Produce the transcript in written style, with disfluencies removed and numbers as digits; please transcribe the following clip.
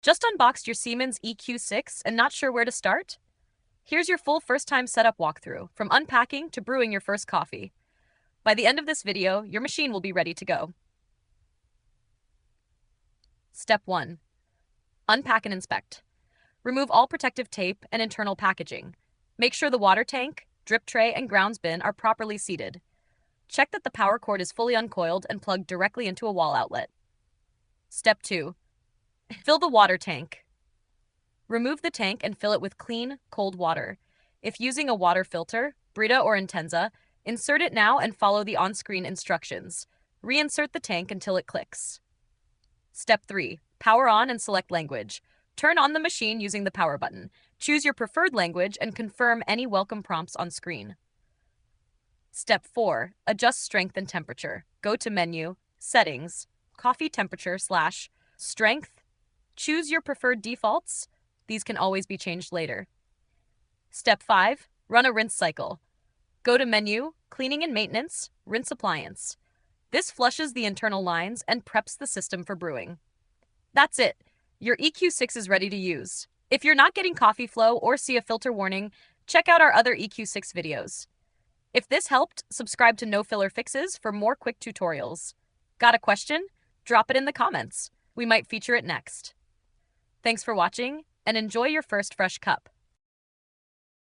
Just unboxed your Siemens EQ6 and not sure where to start? Here's your full first-time setup walkthrough, from unpacking to brewing your first coffee. By the end of this video, your machine will be ready to go. Step 1. Unpack and inspect. Remove all protective tape and internal packaging. Make sure the water tank, drip tray, and grounds bin are properly seated. Check that the power cord is fully uncoiled and plugged directly into a wall outlet. Step 2. Fill the water tank. Remove the tank and fill it with clean, cold water. If using a water filter, Brita or Intenza, insert it now and follow the on-screen instructions. Reinsert the tank until it clicks. Step 3. Power on and select language. Turn on the machine using the power button. Choose your preferred language and confirm any welcome prompts on screen. Step 4. Adjust strength and temperature. Go to Menu, Settings, Coffee Temperature/Strength. Choose your preferred defaults. These can always be changed later. Step 5. Run a rinse cycle. Go to Menu, Cleaning and Maintenance, Rinse Appliance. This flushes the internal lines and preps the system for brewing. That's it. Your EQ6 is ready to use. If you're not getting coffee flow or see a filter warning, check out our other EQ6 videos. If this helped, subscribe to No Filler Fixes for more quick tutorials. Got a question? Drop it in the comments. We might feature it next. Thanks for watching, and enjoy your first fresh cup.